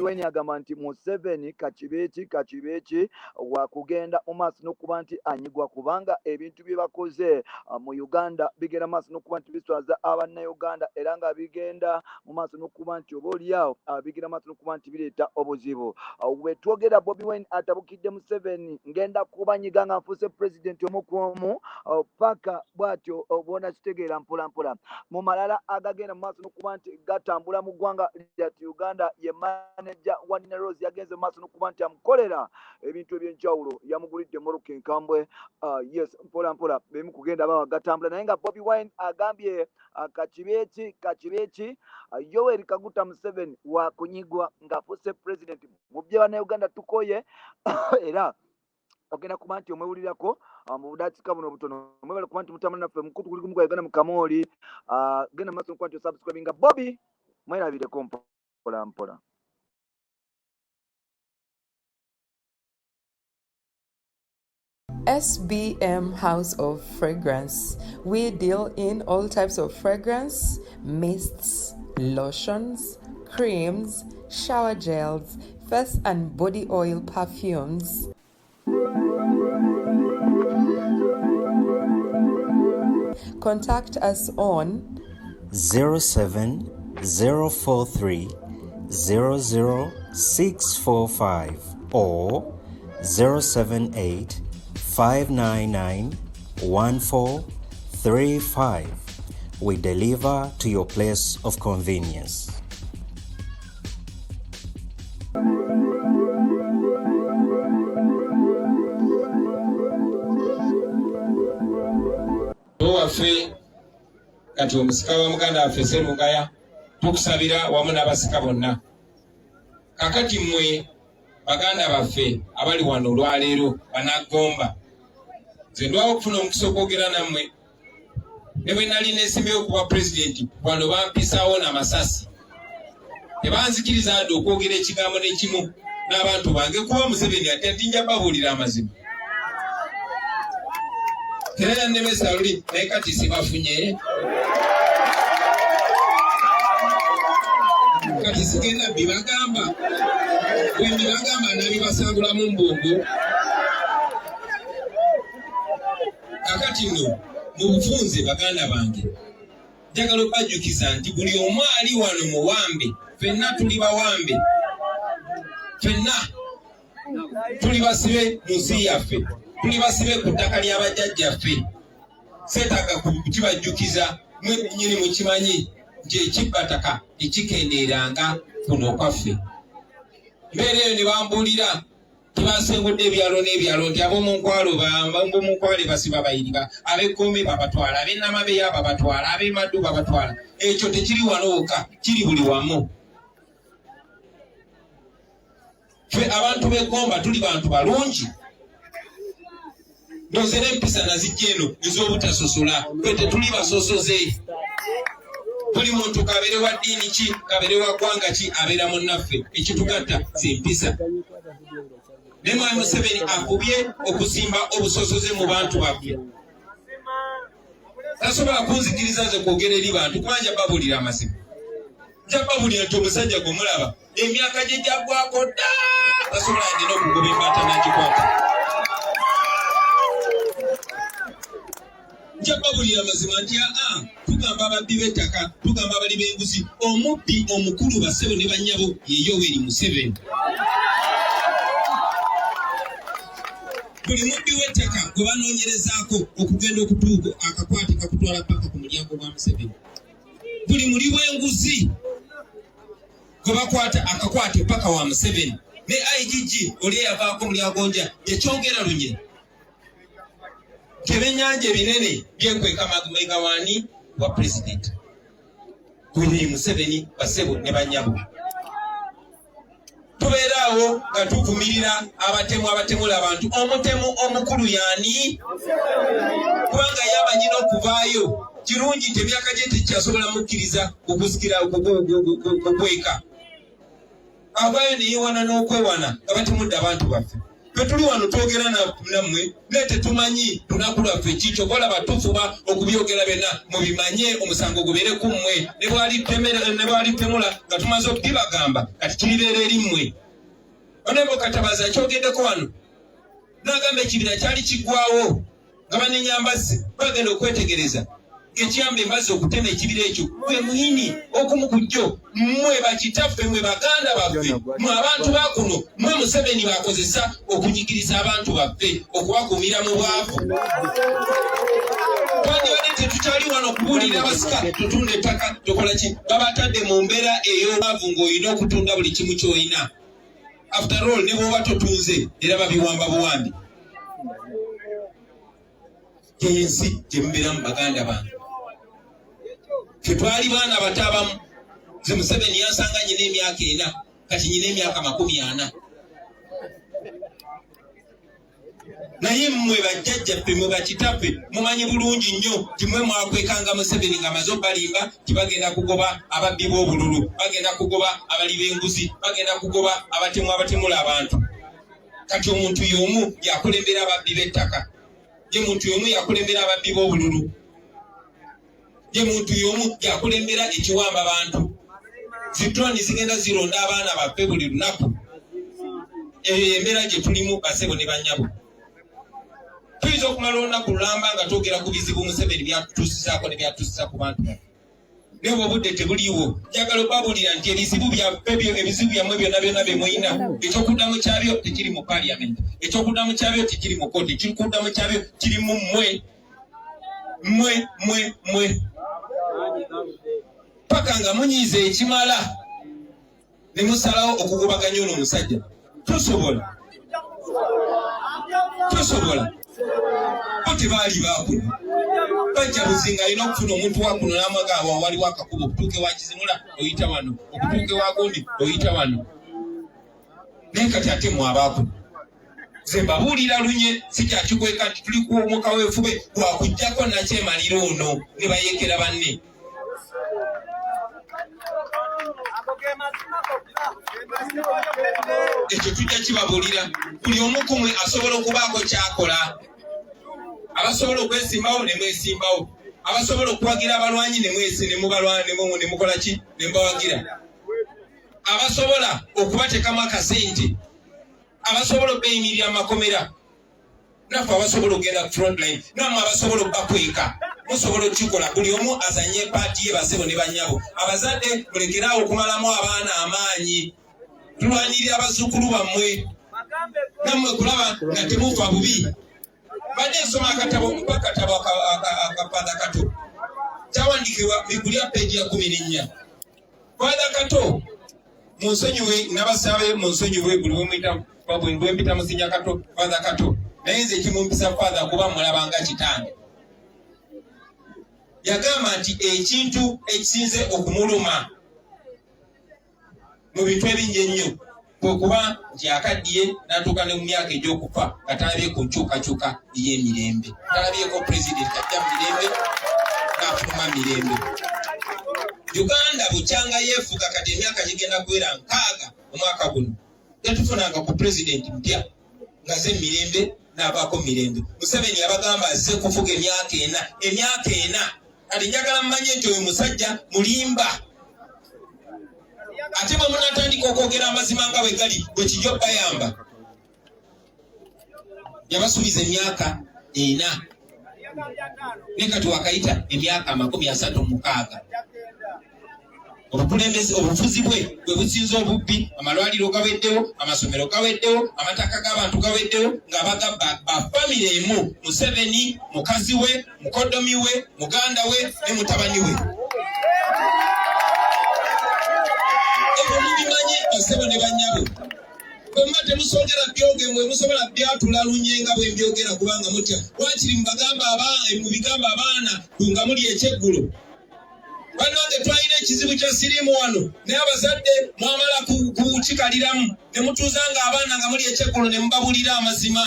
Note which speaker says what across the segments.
Speaker 1: Wine agamba nti Museveni kachibechi wakugenda omaaso n'okuba nti anyigwa kubanga ebintu bye bakoze mu Uganda bigenda maaso n'okuba nti biswaza Uganda era nga bigenda mu maaso n'okuba nti oboolyawo bigenda maaso n'okuba nti bireeta obuzibu. Bwe twogera Bobi Wine atabukidde Museveni ngenda kubanyiga nga nfuuse president omukuomu paka bwatyo obona kitegeera mpola mu malala agagenda mu maaso n'okuba nti gatambula mu ggwanga lya Uganda ye manager wa Nina Rose yagenze mu maaso n'okuba nti amukolera ebintu eby'enjawulo yamugulidde moroka enkambwe yes mpola bemu kugenda bawa gatambula naye nga Bobi Wine agambye kachibechi Yoweri Kaguta Museveni wa kunyigwa nga afuuse president mu bye Bannayuganda tukoye era ogenda kuba nti omwewulirako mu budakiika buno obutono mwebale kuba nti mutamana naffe mukutu kuli gumu Uganda Mukamooli genda maaso n'okuba nti osubscribinga Bobi mwerabireko mpola.
Speaker 2: SBM House of Fragrance. We deal in all types of fragrance, mists, lotions, creams, shower gels, face and body oil perfumes. Contact us on
Speaker 3: 07043 00645 or 078 599 1435. We deliver to your place of convenience.
Speaker 4: Waffe kati omusika wa Muganda waffe Sserugaya tukusabira wamu n'abasika bonna. Kakati mmwe baganda baffe abali wano olwaleero Bannagomba, nze ndwawo okufuna omukisa okwogera nammwe ne bwe nali neesimbyewo okuba pulezidenti wano bampisaawo n'amasasi. Tebanzikiriza nti okwogera ekigambo n'ekimu n'abantu bange kuba Museveni ate njja babuulira amazima. Era yannemesa luli naye kati sibafunye. Kati sigenda bibagamba. Bwe mbibagamba nabibasangula mu mbongo. Kakati nno mu bufunze baganda bange njagala okubajjukiza nti buli omu ali wano muwambe, ffenna tuli bawambe, ffenna tuli basibe mu nsi yaffe, tuli basibe ku ttaka lya bajjajjaffe. Seetaaga kukibajjukiza mwe nnyini mukimanyi nti ekibbataka ekikendeeranga kuno kwaffe. Mbeera eyo ne bambuulira tebasengudde ebyalo n'ebyalo nti ab'omunkwale basiba bayiriba, ab'ekkoome babatwala, ab'ennamabeya babatwala, ab'emaddu babatwala. Ekyo tekiri wano wokka, kiri buli wamu. Ffe abantu b'e Gomba tuli bantu balungi. Ndowooza empisa nazijja eno ez'obutasosola, ffe tetuli basosoze. Buli muntu kabeere wa ddiini ki, kabeere wa ggwanga ki, abeera munnaffe. Ekitugatta z'empisa. Ne Mwami Museveni akubye okusimba obusosoze mu bantu baffe. Tasobola kunzikiriza nze kwogera eri bantu kuba nja babuulira amazima. Nja babuulira nti omusajja gwe mulaba emyaka gye gyaggwako dda tasobola yadde n'okugoba embaata n'agikwata. Nja babuulira amazima nti tugamba ababbi b'ettaka, tugamba abali b'enguzi, omubbi omukulu bassebo ne bannyabo ye Yoweri Museveni. Buli mubbi w'ettaka gwe banoonyerezaako okugenda okutuuka akakwate kakutwala paka ku mulyango gwa Museveni. Buli muli w'enguzi gwe bakwata akakwate paka wa Museveni. Ne IGG oli eyavaako mulyango nja yekyongera lunye. Kebennyanja ebinene byekweka magawaani wa pulezidenti. Yoweri Museveni bassebo ne bannyabo. Tubeeraawo nga tuvumirira abatemula abantu. Omutemu omukulu yaani? Kubanga yamanyi n'okuvaayo. Kirungi nti emyaka gye tekyasobola mukkiriza okusikira okweka. Avaayo ne yeewana n'okwewana nga batemudde abantu baffe. petuli wano twogera nammwe nete tumanyi tunakula ffe kicho kola batufuba okubyogera bena mubimanye omusango gubere ku mmwe ne bwali temula nga tumaze okubibagamba kati kiribeera eri mmwe onembo Katabazi kyogeddeko wano n'agamba ekibira kyali kiggwawo nga banenyambazzi bagenda okwetegereza ng'ekiyamba embazzi okutema ekibira ekyo gwe muhini okumu kujjo mmwe bakitaffe mmwe baganda baffe mmwe abantu bakuno mmwe Museveni bakozesa okunyigiriza abantu baffe okubakuumira mu bwavu twandibadde tetukyali wano okubuulirira abasika tutunda ettaka tukola ki babatadde mu mbeera ey'obwavu ng'olina okutunda buli kimu ky'olina after all ne bw'oba totunze era babiwamba buwambi yensi gye mubeeramu baganda bange twali baana bato abamu nze Museveni yansanga nyina emyaka 4 kati nyina emyaka 40 naye mmwe bajjajjaffe mwe bakitaffe mumanyi bulungi nnyo timwe mwakwekanga Museveni nga maze balimba tibagenda kugoba ababbi b'obululu bagenda kugoba abali b'enguzi bagenda kugoba abatemula abantu kati omuntu y'omu yakulembera ababbi b'ettaka ye muntu y'omu yakulembera ababbi b'obululu ye muntu y'omu yakulembera ekiwamba abantu zitroni zigenda zironda abaana baffe buli lunaku eyo embeera gye tulimu basebo ne bannyabo tuyinza okumala olunaku lulamba nga twogera ku bizibu Museveni byatutuusizaako ne byatuusiza ku bantu naye obudde tebuliiwo njagala obabuulira nti ebizibu byammwe byonna bye mulina ekyokuddamu kyabyo tekiri mu paliamenti ekyokuddamu kyabyo tekiri mu kooti ekikuddamu kyabyo kiri mu mmwe paka nga munyiiza ekimala ne musalawo okugobaganya ono omusajja tosobola bo tebaali bakuno bajja buzinga alina okufuna omuntu wakuno n'amagaba waliwo akakuba okutuuka ewa Kizimula oyita wano okutuuka ewa Gondi oyita wano naye kati ate mwabakuno nze mbabuulira lunye sikyakikweka nti tuli kuwomoka weefube gwakujjako nakyemalira ono ne bayeekera banne ekyo tujja kibabuulira buli omu ku mmwe asobola okubaako kyakola abasobola okwesimbawo ne mwesimbawo abasobola okuwagira abalwanyi ne mukola ki ne mbawagira abasobola okubatekamu akasente abasobola okubeyimirira amakomera naffe abasobola okugenda frontline nammwe abasobola okubakweka musobola okukikola buli omu azanye paati ye basebo ne bannyabo abazadde mulekeraawo okumalamu abaana amaanyi tulwanirira abazzukulu bammwe nammwe kulaba nga temuva bubi badde nsoma akatabo akafada kato kyawandikibwa bigulya peegi ya 14 fada kato munsonyiwe nabasabe munsonyiwe buli bwempita musinya kato fada kato naye nze kimumpisa fada kuba mulabanga kitange yagamba nti ekintu ekisinze okumuluma mu bintu ebingi ennyo kwekuba nti akaddiye n'atuuka ne mu myaka egy'okufa nga talabyeko nkyukakyuka ey'emirembe talabyeko pulezidenti ajja mu mirembe n'afuluma mirembe Uganda bukyanga yeefuga kati emyaka gigenda kuwera 6 omwaka guno tetufunanga ku pulezidenti mpya nga ze mirembe n'abaako mirembe Museveni yabagamba azze kufuga emyaka 4 kati njagala mmanye nti oyo musajja mulimba ate bwe munatandika okwogera amazima nga bwe gali bwe kijjo bayamba yabasuubiza emyaka 4 ne kati wakayita emyaka 36 obukulembeze obufuzi bwe businze obubbi amalwaliro gaweddewo amasomero gaweddewo amataka g'abantu gaweddewo nga bafamire emu Museveni mukazi we mukodomi we muganda we ne mutabani we ebyo mubimanyi basebo ne bannyabo bwemba temusogera byoge mwe musobola byatula lunyenga bwe mbyogera kubanga mutya wakiri mu bigamba abaana nga muli ekyeggulo banange twalina ekizibu kya siriimu wano naye abazadde mwamala kukikaliramu ne mutuuzanga abaana nga muli ekyeggulo ne mubabulira amazima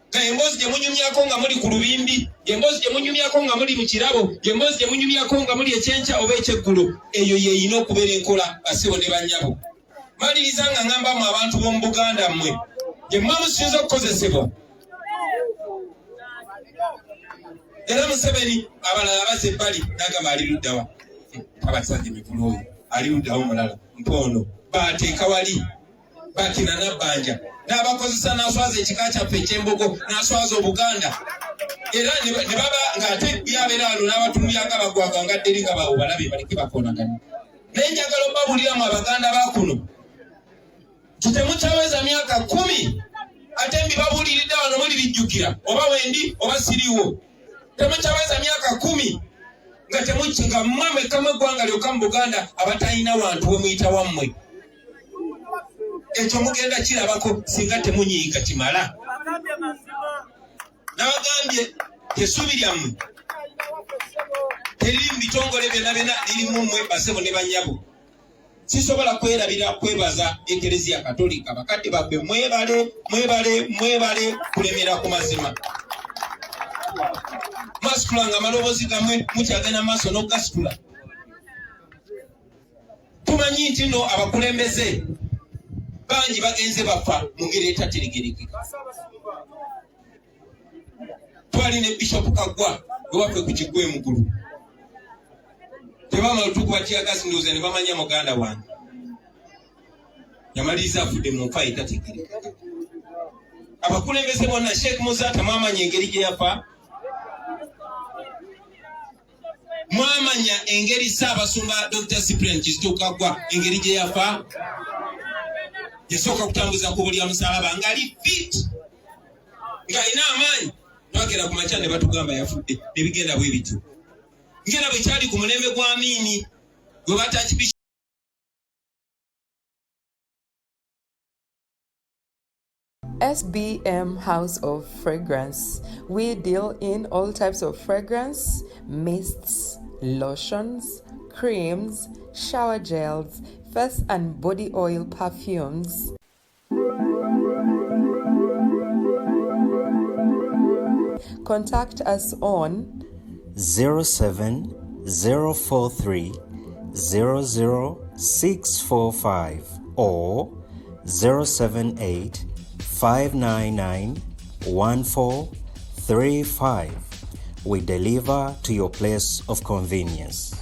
Speaker 4: nga emboozi gye munyumyako nga muli ku lubimbi emboozi gye munyumyako nga muli mu kirabo emboozi gye munyumyako nga muli ekyenkya oba ekyeggulo eyo yeeyina okubeera enkola basebo ne bannyabo maliriza nga ngamba mu abantu b'omu Buganda mmwe gye mwa musinza okukozesebwa. Era Museveni abalala baze ebbali n'agamba ali luddawa abasajja emikulu oyo ali luddawo mulala mpoono baateeka wali bakina nabbanja n'abakozesa n'aswaza ekika kyaffe eky'embogo n'aswaza Obuganda era ne baba ng'ate byabeera wano n'abatumbyanga bagwaga ngadderi nga bawo balabe baleke bakoonagana. Naye njagala obbabuliramu Abaganda ba kuno kitemukyaweza myaka 10 ate mbibabuuliridde wano muli bijjukira oba wendi oba siriwo. Temukyaweza myaka 10 nga temukinga mmwe kamwe gwanga lyoka mu Buganda abatalina wantu we muyita wammwe. Ekyo mugenda kirabako singa temunyiiga kimala. Nabagambye essuubi lyammwe teriri mu bitongole byonna byonna liri mu mmwe basebo ne bannyabo. Sisobola kwerabira kwebaza Ekereziya Katolika bakadde babbe mwebale kulemera ku mazima. Masikula nga amaloboozi gammwe mukyagenda maaso n'ogasikula. Tumanyi nti nno abakulembeze bangi bagenze bafa mu ngeri etateregerekeka. Twali ne Bishop Kaggwa ewaffe ku Kiggwa Emugulu. Tebamala otukuba tiyagasi ndowooza ne bamanya muganda wange. Yamaliriza afudde mu nfa etategerekeka. Abakulembeze bonna Sheikh Muzata mwamanya engeri gye yafa. Mwamanya engeri Ssaabasumba Dr. Cyprian Kizito Kaggwa engeri gye yafa. Yasooka kutambuza ku buli amusalaba ng'ali fit ng'alina amaanyi. Twagera ku makya ne batugamba yafudde ne bigenda bwe bityo. Ngera bwe kyali ku mulembe gwa Amiini gwe batakibisha.
Speaker 2: SBM House of Fragrance. We deal in all types of fragrance, mists, lotions, creams, shower gels, face and body oil perfumes. Contact us on
Speaker 3: 07043 00645 or 078 599 1435. We deliver to your place of convenience.